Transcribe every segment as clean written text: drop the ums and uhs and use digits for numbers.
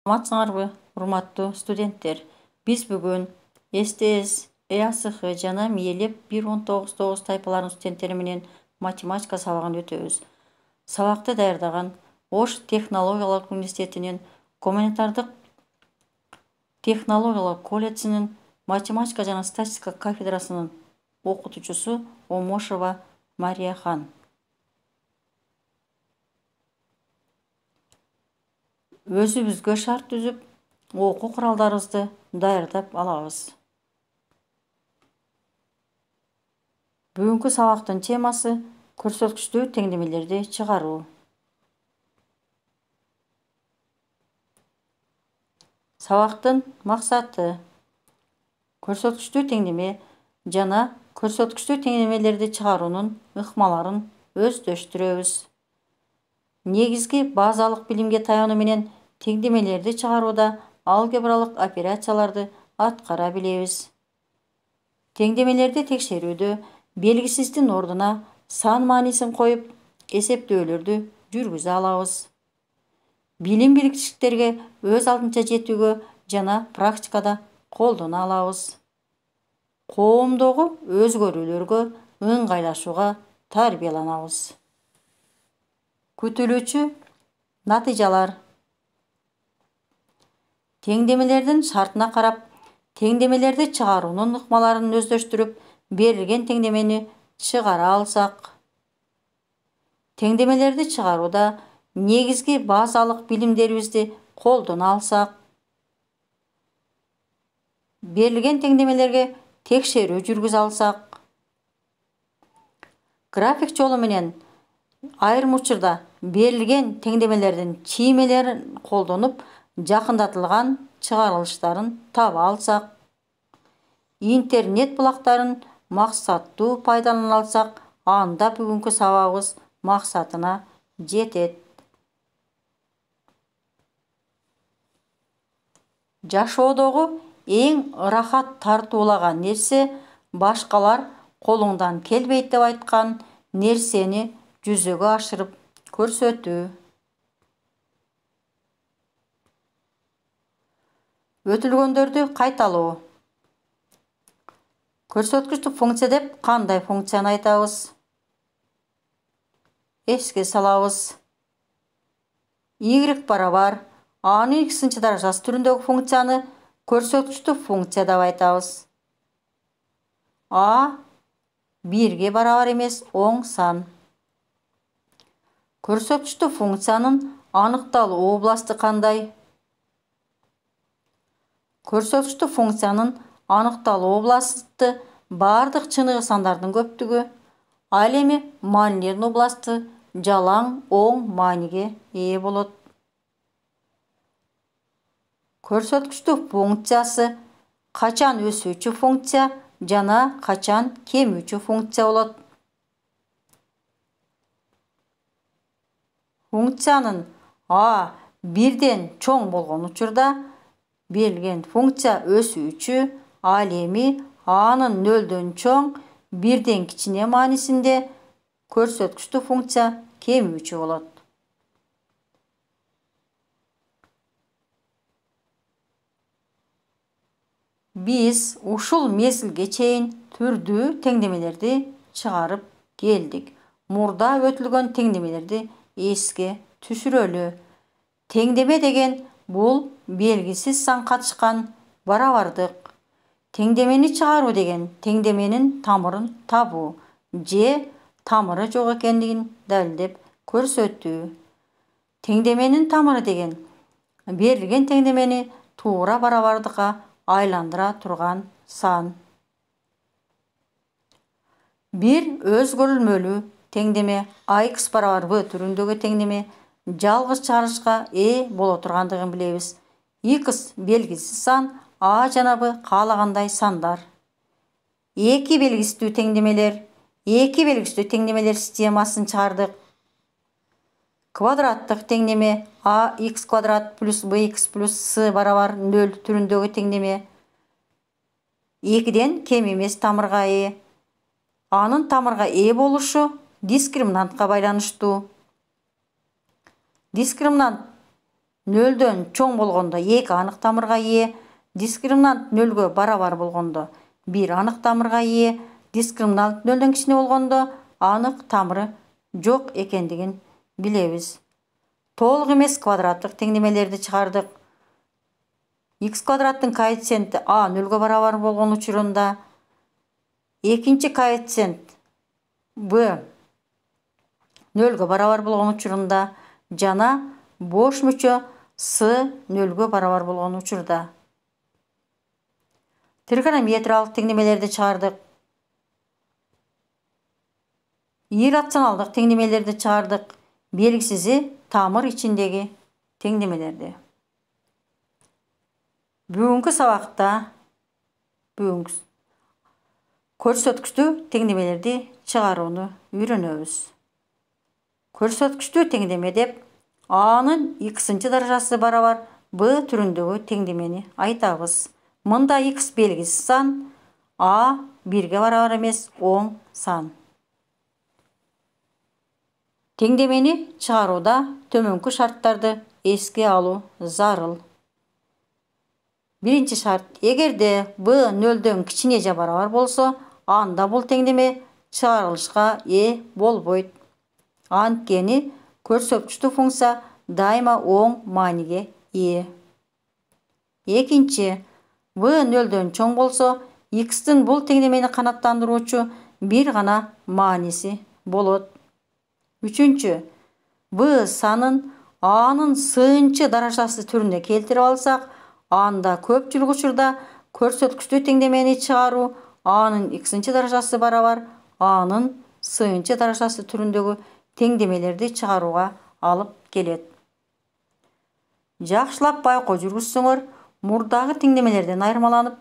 Саламатсыңарбы, урматтуу студенттер. Биз бүгүн СТС, ЭАСХ жана МИЭЛЕП 1.19 тайпаларынын студенттери менен математика сабагын өтөбүз. Сабакты даярдаган Ош технологиялык университетинин гуманитардык технологиялык колледжинин математика жана статистика кафедрасынын окутуучусу Омошова Марияхан. Өзүбүзгө шарт түзүп, окуу куралдарыбызды даярдап алабыз. Бүгүнкү сабактын темасы көрсөткүчтүү теңдемелерди чыгаруу. Сабактын максаты көрсөткүчтүү теңдеме жана көрсөткүчтүү теңдемелерди чыгаруунун ыкмаларын өздөштүрөбүз. Негизги базалык билимге таянуу менен теңдемелерди чыгарууда алгебралык операцияларды аткара билебиз. Теңдемелерди текшерүүдө белгисиздин ордуна сан маанисин коюп, эсептөөлөрдү жүргүзө алабыз. Билим билгичтиктерге өз алдынча жетүүгө жана практикада колдоно алабыз. Коомдогу өзгөрүүлөргө ыңгайлашууга тарбияланабыз. Күтүлүүчү натыйжалар. Теңдемелердин шартына карап, теңдемелерди чыгаруунун ыкмаларын өздөштүрүп, берилген теңдемени чыгара алсак. Теңдемелерди чыгарууда негизги базалык билимдерибизди колдоно алсак. Берилген теңдемелерге текшерүү жүргүзө алсак. График жолу менен айрым учурда берилген теңдемелердин чиймелерин колдонуп, жакындатылган чыгарылыштарын таба алсак. Интернет булактарын максаттуу пайдалана алсак, анда бүгүнкү сабагыбыз максатына жетет. Жашоодогу эң ырахат тартуулаган нерсе башкалар колуңдан келбейт деп айткан нерсени жүзөгө ашырып көрсөтүү. Өтүлгөндөрдү кайталоо. Көрсөткүчтүк функция деп кандай функцияны айтабыз? Эске салабыз. Y барабар A-нын x-нчы даражасы түрүндөгү функцияны көрсөткүчтүк функция деп айтабыз. А 1-ге барабар эмес оң сан. Көрсөткүчтүк функциянын аныкталуу областы кандай? Көрсөткүчтүк функциянын аныкталуу областы бардык чыныгы сандардын көптүгү, ал эми маанилердин областы жалаң оң мааниге ээ болот. Көрсөткүчтүк функциясы качан өсүүчү функция жана качан кемүүчү функция болот. Функциянын А 1-ден чоң болгон учурда берилген функция өсүүчү, ал эми A'нын 0-дөн чоң, 1-ден кичине маанисинде көрсөткүчтүк функция кемүүчү болот. Биз ушул мезгилге чейин түрдүү теңдемелерди чыгарып келдик. Мурда өтүлгөн теңдемелерди эске түшүрөлү. Теңдеме деген бул белгисиз сан катышкан барабардык. Теңдемени чыгаруу деген теңдеменин тамырын табуу же тамыры жок экендигин далилдеп көрсөтүү. Теңдеменин тамыры деген берилген теңдемени туура барабардыкка айландыра турган сан. Бир өзгөрүлмөлүү теңдеме AX барабар B түрүндөгү теңдеме жалгыз чыгарылышка ээ боло тургандыгын билебиз. X белгисиз сан, А жана Б каалагандай сандар. Эки белгисиздүү теңдемелер системасын чыгардык. Квадраттык теңдеме AX квадрат плюс BX плюс C барабар 0 түрүндөгү теңдеме 2-ден кем эмес тамырга ээ. Анын тамырга ээ болушу дискриминантка байланыштуу. Дискриминант нөлдөн чоң болгондо 2 анық тамырға ие, дискриминант нөлгө барабар болгондо 1 анық тамырға ие, дискриминант нөлдөн кичине болгондо анық тамыры жок экендигин билебиз. Толук эмес квадраттык теңдемелерди чыгардык. X квадраттын коэффициенти a нөлгө барабар болгон учурунда, экинчи коэффициент b нөлгө барабар болгон учурунда жана бош мүчө с нөлгө барабар болгон учурда. Тригонометриялык теңдемелерди чыгардык. Иррационалдык теңдемелерди чыгардык. Белгисизи тамыр ичиндеги теңдемелерди. Бүгүнкү сабакта көрсөткүчтүү теңдемелерди чыгарууну үйрөнөбүз. Көрсөткүчтүү теңдеме деп A'нын x-нчы даражасы барабар B түрүндөгү теңдемени айтабыз. Мында x белгиси сан, A 1-ге барабар эмес оң сан. Теңдемени чыгарууда төмөнкү шарттарды эске алуу зарыл. Биринчи шарт: эгерде B нөлдөн кичине же барабар болсо, анда бул теңдеме чыгарылышка ээ болбойт. Анткени көрсөткүчтүү функция дайыма оң мааниге ээ. Экинчи: B нөлдөн чоң болсо, x-тин бул теңдемени канааттандыруучу бир гана мааниси болот. Үчүнчү: B санын A'нын с-нчы даражасы түрүнө келтирип алсак, анда көпчүлүк учурда көрсөткүчтүү теңдемени чыгаруу A'нын x-нчы даражасы барабар A'нын с-нчы даражасы түрүндөгү теңдемелерди чыгарууга алып келет. Жакшылап байкоо жүргүзсөңөр, мурдагы теңдемелерден айырмаланып,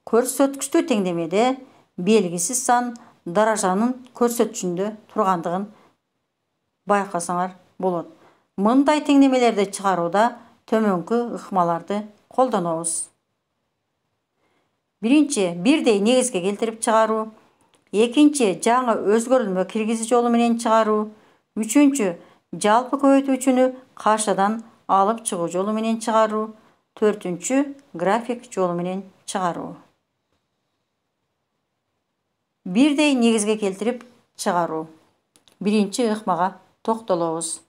көрсөткүчтүү теңдемеде белгисиз сан даражанын көрсөтүшүндө тургандыгын байкасаңар болот. Мындай теңдемелерди чыгарууда төмөнкү ыкмаларды колдонобуз. Биринчи: бирдей негизге келтирип чыгаруу. Экинчи: жаңы өзгөрүлмө киргизүү жолу менен чыгаруу. Үчүнчү: жалпы көбөйтүүчүнү кашадан алып чыгуу жолу менен чыгаруу. Төртүнчү: график жолу менен чыгаруу. Бирдей негизге келтирип чыгаруу. Биринчи ыкмага токтолобуз.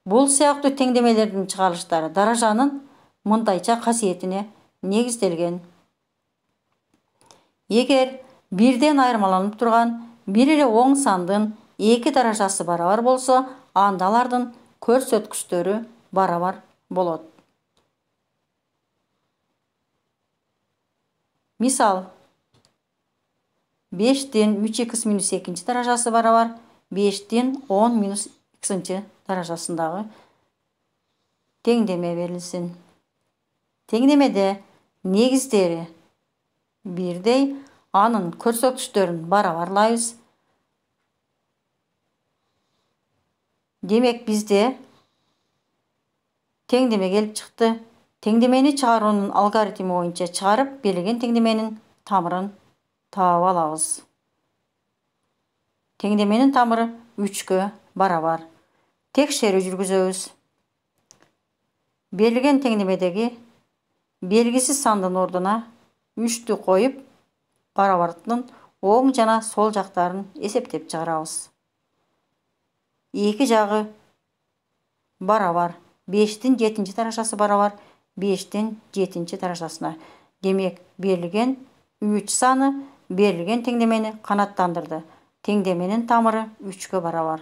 Бул сыяктуу теңдемелердин чыгарылыштары даражанын мындайча касиетине негизделген. Эгер бирден айырмаланып турган бир эле оң сандын 2 даражасы барабар болсо, анда алардын көрсөткүчтөрү барабар болот. Мисал: 5-тин 3x минус 2-нчы даражасы барабар 5-тин 10 минус x-нчы даражасындагы теңдеме берилсин. Теңдемеде негиздери бирдей, анын көрсөткүчтөрүн барабарлайбыз. Демек бизде теңдеме келип чыкты. Теңдемени чыгаруунун алгоритми боюнча чыгарып, берилген теңдеменин тамырын таап алабыз. Теңдеменин тамыры 3-кө барабар. Текшерүү жүргүзөбүз. Берилген теңдемедеги белгисиз сандын ордуна 3-тү коюп, барабардын оң жана сол жактарын эсептеп чыгарабыз. Эки жагы барабар. 5-тин 7-нчы даражасы барабар 5-тин 7-нчы даражасына. Демек, берилген 3 саны берилген теңдемени канааттандырды. Теңдеменин тамыры 3-кө барабар.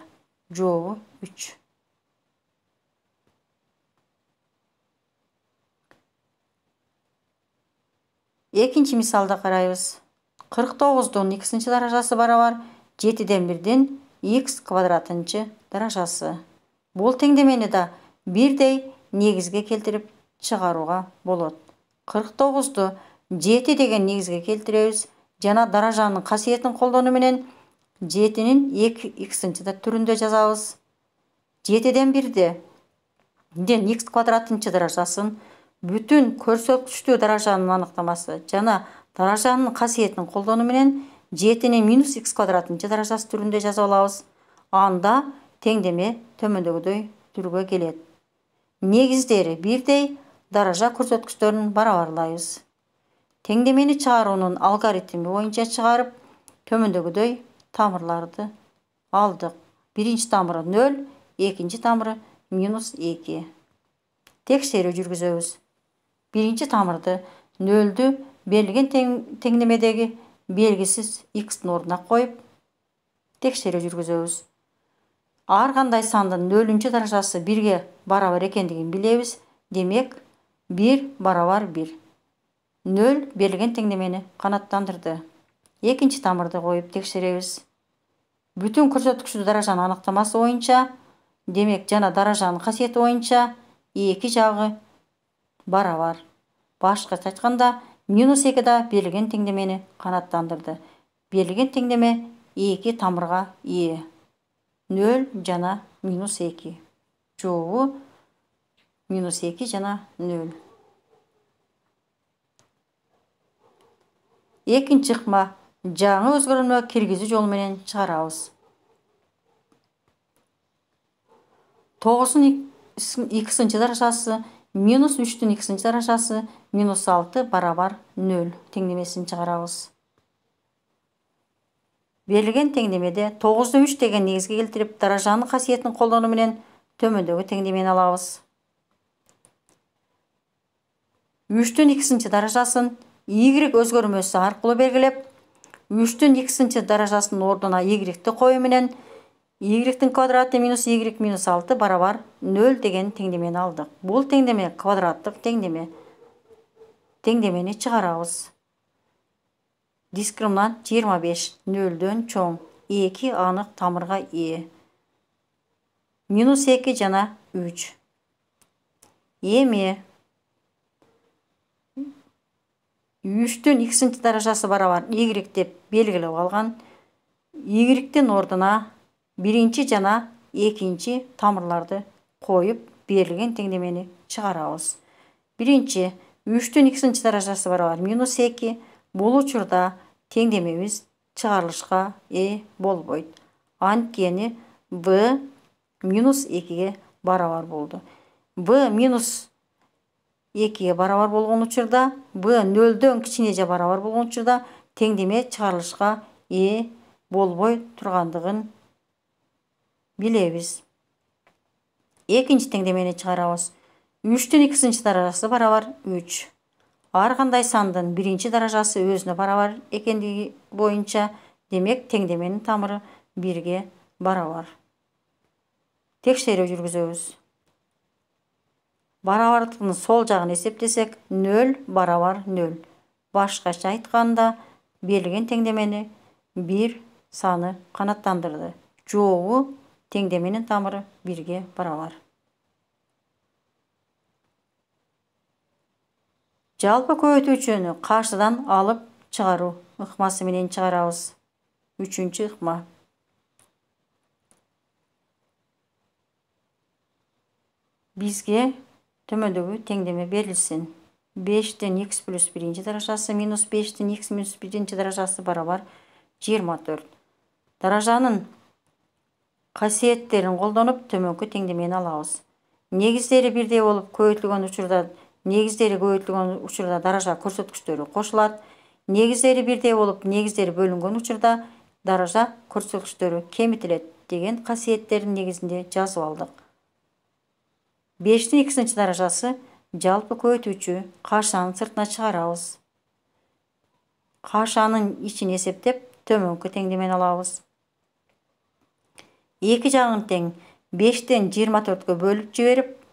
Жообу 3. Экинчи мисалды карайбыз. 49-дун x-нчы даражасы барабар 7-ден 1-дин x квадратынчы даражасы. Бул теңдемени да бирдей негизге келтирип чыгарууга болот. 49-ду 7 деген негизге келтиребиз жана даражанын касиетин колдонуу менен 7-нин 2x-нчы түрүндө жазабыз. 7-ден 1-ден x квадратынчы даражасын бүтүн көрсөткүчтүү даражанын аныктамасы жана даражанын касиетин колдонуу менен 7-нин минус x квадратынчы даражасы түрүндө жазып алабыз. Анда теңдеме төмөндөгүдөй түргө келет. негіздері бірдей, даража көрсөткүчтөрүн барабарлайбыз. Теңдемени чыгаруунун алгоритми боюнча чыгарып, төмөндөгүдөй тамырларды алдык. Биринчи тамыры 0, экинчи тамыры -2. Текшерүү жүргүзөбүз. Биринчи тамырды 0-дү берилген теңдемедеги белгисиз x'тин ордуна коюп, текшерүү жүргүзөбүз. Ар кандай сандын 0-чү даражасы 1-ге барабар экендигин билебиз. Демек, 1 барабар 1. 0 берилген теңдемени канаттандырды. Экинчи тамырды коюп текшеребиз. Бүтүн көрсөткүчтүү даражанын аныктамасы боюнча, демек жана даражанын касиети боюнча эки жагы барабар. Башкача айтканда, -2 да берилген теңдемени канаттандырды. Берилген теңдеме 2 тамырга ээ. 0 жана -2. Жообу -2 жана 0. Экинчи ыкма жаңы өзгөрмө киргизүү жолу менен чыгарабыз. 9-ун х даражасы -3-түн х даражасы -6 барабар 0 теңдемесин чыгарабыз. Берилген теңдемеде 9-ду 3 деген негизге келтирип, даражанын касиетин колдонуу менен төмөндөгү теңдемени алабыз. 3-түн х даражасын y өзгөрмөсү аркылуу белгилеп, 3-түн х даражасынын ордуна y-ти коюу менен y-тин квадраты -y -6 барабар 0 деген теңдемени алдык. Бул теңдеме квадраттык теңдеме. Теңдемени чыгарабыз. Дискриминант 25, 0дөн чоң, 2 анык тамырга ээ. -2 жана 3. Эми 3-түн х даражасы барабар y деп белгилеп алган y-тин ордуна биринчи жана экинчи тамырларды коюп, берилген теңдемени чыгарабыз. Биринчи 3-түн х даражасы барабар -2. Бул учурда теңдемебиз чыгарылышка ээ болбойт. Анткени b -2ге барабар болду. b -2ге барабар болгон учурда, b 0дөн кичине же барабар болгон учурда теңдеме чыгарылышка ээ болбой тургандыгын билебиз. Экинчи теңдемени чыгарабыз. 3-түн х даражасы барабар 3. Ар кандай сандын биринчи даражасы өзүнө барабар экендиги боюнча, демек теңдеменин тамыры 1ге барабар. Текшерүү жүргүзөбүз. Барабардыктын сол жагын эсептесек, 0 барабар 0. Башкача айтканда, берилген теңдемени 1 саны канаттандырды. Жообу теңдеменин тамыры 1ге барабар. Жалпы көбөйтүүчүнү каршыдан алып чыгаруу ыкмасы менен чыгарабыз. 3-чү ыкма. Бизге төмөндөгү теңдеме берилсин. 5-тен x плюс 1 даражасы минус 5-тен x минус 1 даражасы барабар 24. Даражанын касиеттерин колдонуп, төмөнкү теңдемени алабыз. Негиздери бирдей болуп көбөйтүлгөн учурда даража көрсөткүчтөрү кошулат. Негиздери бирдей болуп, негиздери бөлүнгөн учурда даража көрсөткүчтөрү кемитилет деген касиеттердин негизинде жазып алдык. 5-тин х даражасы жалпы көбөйтүүчү кашанын сыртына чыгарабыз. Кашанын ичин эсептеп, төмөнкү теңдемени алабыз. Эки жагын тең 5-тен 24-кө бөлүп жиберип,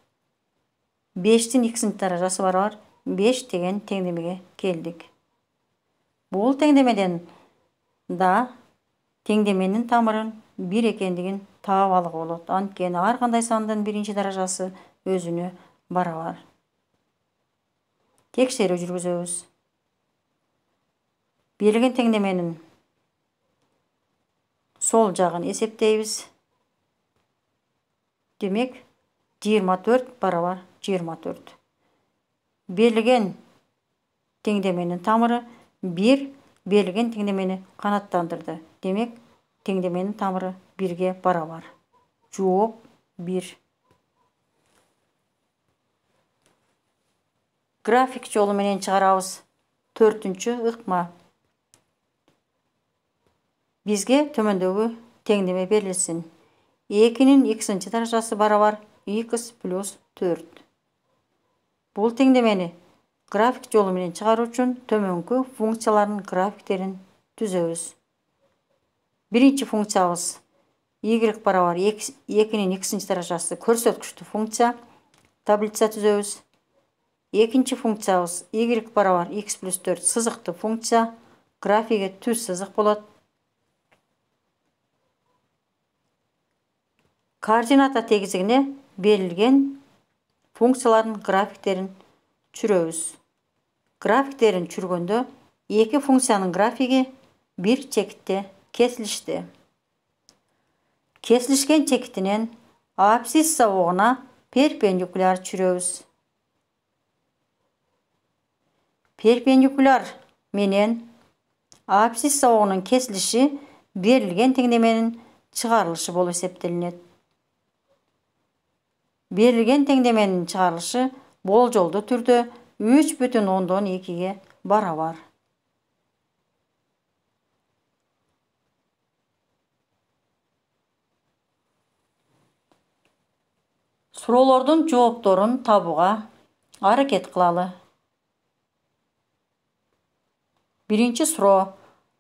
5-тин х даражасы барабар 5 деген теңдемеге келдик. Бул теңдемеден да теңдеменин тамырын 1 экендигин таап алгы болот. Анткени ар кандай сандын биринчи даражасы өзүнө барабар. Текшерүү жүргүзөбүз. Берилген теңдеменин сол жагын эсептейбиз. Демек, 24 барабар 24. Берилген теңдеменин тамыры 1 берилген теңдемени канаттандырды. Демек, теңдеменин тамыры 1ге барабар. Жооп 1. график жолу менен чыгарабыз. 4-чү ыкма. Бизге төмөндөгү теңдеме берилсин. 2-нин x даражасы барабар x плюс 4. Бул теңдемени график жолу менен чыгаруу үчүн төмөнкү функциялардын графиктерин түзөбүз. Биринчи функциябыз y барабар 2-нин x даражасы көрсөткүчтүү функция. Таблица түзөбүз. Экинчи функциябыз y барабар x плюс 4 сызыктуу функция. Графиги түз сызык болот. Координата тегизигине берилген функциялардын графиктерин чүрөбүз. Графиктерин чүргөндө эки функциянын графиги бир чекитте кесилишти. Кесилишкен чекитинен абсцисса огуна перпендикуляр чүрөбүз. Перпендикуляр менен абсцисса огунун кесилиши берилген теңдеменин чыгарылышы болуп эсептелинет. Берилген теңдеменин чыгарылышы болжолдуу түрдө 3,2 барабар. Суроолордун жоопторун табууга аракет кылалы. Биринчи суроо: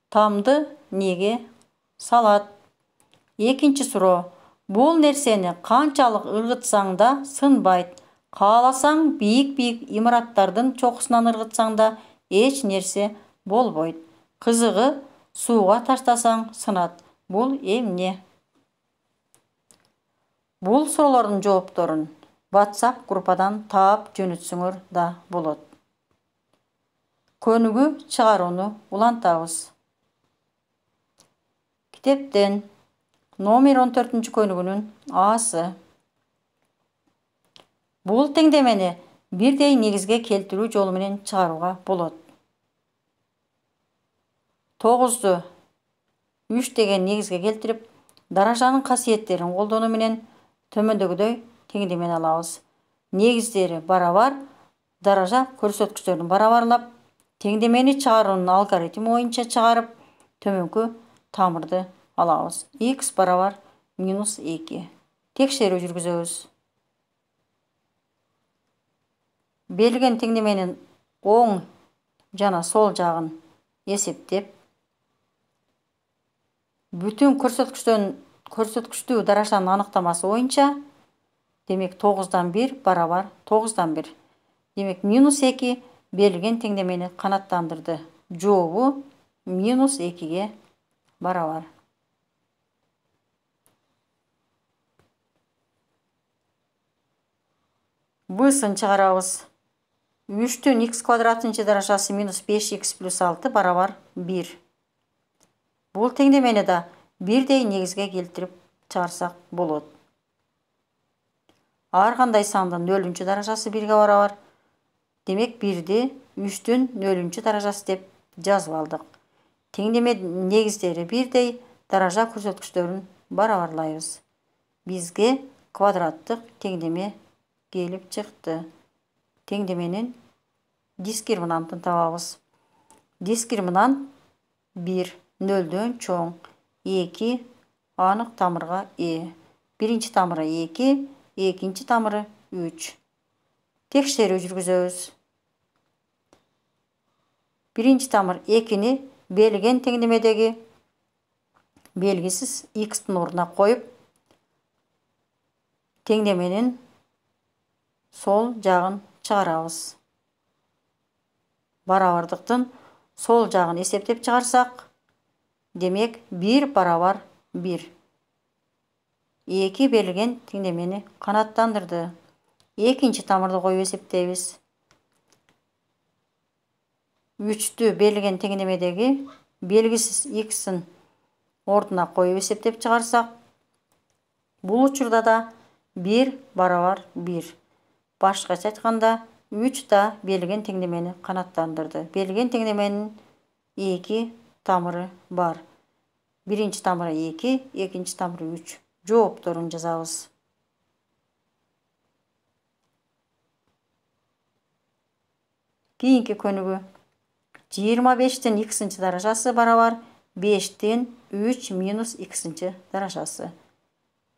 тамды неге салат? Экинчи суроо: бул нерсени канчалык ыргытсаң да сынбайт. Кааласаң бийик имараттардын чокусунан ыргытсаң да эч нерсе болбойт. Кызыгы сууга таштасаң сынат. Бул эмне? Бул суроолордун жоопторун WhatsApp группадан таап жөнөтсөңөр да болот. Көнүгүү чыгарууну улантабыз. Китептен номер 14 көнүгүүнүн A'сы. Бул теңдемени бирдей негизге келтирүү жолу менен чыгарууга болот. 9-ду 3 деген негизге келтирип, даражанын касиеттерин колдонуу менен төмөндөгүдөй теңдемени алабыз. Негиздери барабар, даража көрсөткүчтөрүн барабарлап, теңдемени чыгаруунун алгоритми боюнча чыгарып, төмөнкү тамырды алабыз. X барабар -2. Текшерүү жүргүзөбүз. Берилген теңдеменин оң жана сол жагын эсептеп, бүтүн көрсөткүчтүү даражанын аныктамасы боюнча, демек 9-дан 1 барабар 9-дан 1. Демек -2 берилген теңдемени канаттандырды. Жообу -2 барабар. Бысын чыгарабыз. 3-түн x квадратынчы даражасы -5x плюс 6 барабар 1. Бул теңдемени да бирдей негизге келтирип чыгарсак болот. Ар кандай сандын 0-чү даражасы 1-ге барабар. Демек 1-ди 3-түн 0-чү даражасы деп жазып алдык. Теңдеме негиздери бирдей, даража көрсөткүчтөрүн барабарлайбыз. Бизге квадраттык теңдеме келип чыкты. Теңдеменин дискриминантын табабыз. Дискриминант 1 0-дөн чоң, 2 анык тамырга Биринчи тамыры 2, экинчи тамыры 3. Текшерүү жүргүзөбүз. Биринчи тамыр 2-ни берилген теңдемедеги белгисиз x-тин ордуна коюп, теңдеменин сол жагын чыгарабыз. Барабардыктын сол жагын эсептеп чыгарсак, демек 1 барабар 1. 2 берилген теңдемени канаттандырды. Экинчи тамырды коюп эсептейбиз. 3-тү берилген теңдемедеги белгисиз x-ин ордуна коюп эсептеп чыгарсак, бул учурда да 1 барабар 1. Башкача айтканда, 3 да берилген теңдемени канаттандырды. Берилген теңдеменин 2 тамыры бар. Биринчи тамыры 2, экинчи тамыры 3. Жоопторун жазабыз. Кийинки көнүгү 25-тен 2 даражасы барабар 5-тен 3 минус 2 даражасы.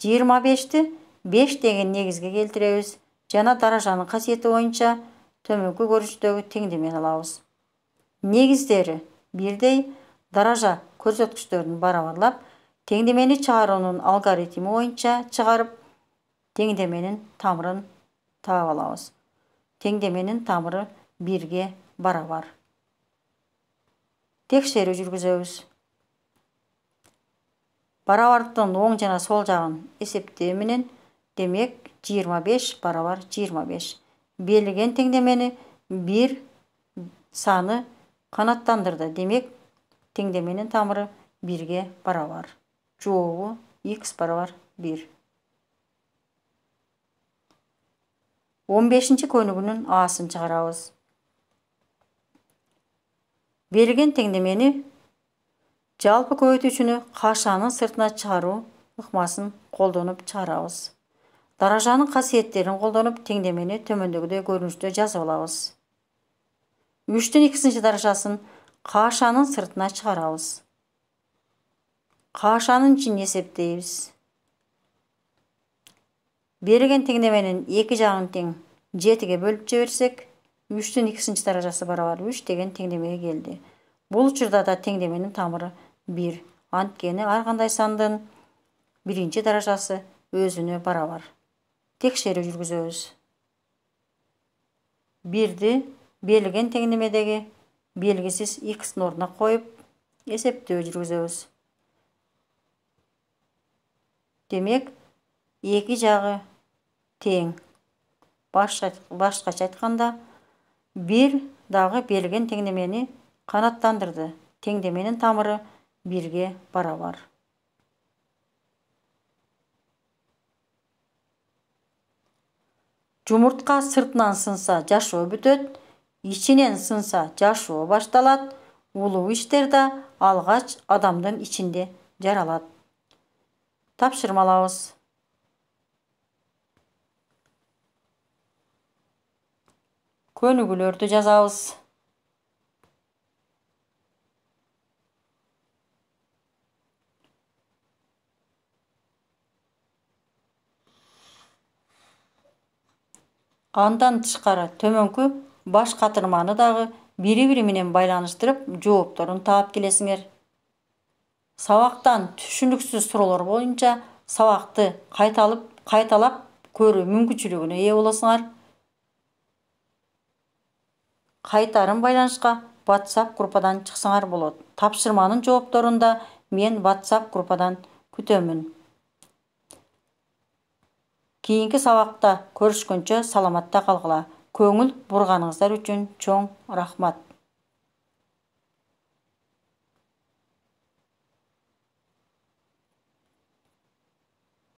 25-ти 5 деген негизге келтиребиз жана даражанын касиети боюнча төмөнкү көрүнүштөгү теңдемени алабыз. Негиздери бирдей даража көрсөткүчтөрүн барабарлап, теңдемени чыгаруунун алгоритми боюнча чыгарып, теңдеменин тамырын таап алабыз. Теңдеменин тамыры 1-ге барабар. Текшерүү жүргүзөбүз. Барабардыктын оң жана сол жагын эсептөө менен, демек 25 барабар 25. Берилген теңдемени 1 саны канаттандырды. Демек, теңдеменин тамыры 1-ге барабар. Жообу x барабар 1. 15-нчи көнүгүнүн асын чыгарабыз. Берилген теңдемени жалпы көбөйтүүчүнү кашанын сыртына чыгаруу ыкмасын колдонуп чыгарабыз. Даражанын касиеттерин колдонуп, теңдемени төмөндөгүдөй көрүнүштө жазып алабыз. 3-тен 2 даражасын кашанын сыртына чыгарабыз. Кашанын ичин эсептейбиз. Берилген теңдеменин 2 жагын тең 7-ге бөлүп жиберсек, 3-тен 2 даражасы барабар 3 деген теңдемеге келди. Бул учурда да теңдеменин тамыры 1. Анткени ар кандай сандын 1-нчи даражасы өзүнө барабар. Текшерүү жүргүзөбүз. 1-ди берилген теңдемедеги белгисиз x-тин ордуна коюп, эсептөө жүргүзөбүз. Демек, 2 жагы тең. Башкача айтканда, 1 дагы берилген теңдемени канаттандырды. Теңдеменин тамыры 1-ге барабар. Жумуртка сыртынан сынса жашоо бүтөт, ичинен сынса жашоо башталат. Улуу иштер да алгач адамдын ичинде жаралат. Тапшырмалабыз. Көнүгүүлөрдү жазабыз. Андан тышкары төмөнкү баш катырманы дагы бири-бири менен байланыштырып, жоопторун таап келесиңер. Сабактан түшүнүксүз суроолор боюнча сабакты кайталап көрүү мүмкүнчүлүгүнө ээ болосуңар. Кайтарым байланышка WhatsApp группадан чыксаңар болот. Тапшырманын жоопторун да мен WhatsApp группадан күтөмүн. Кийинки сабакта көрүшкөнчө саламатта калгыла. Көңүл бурганыңыздар үчүн чоң рахмат.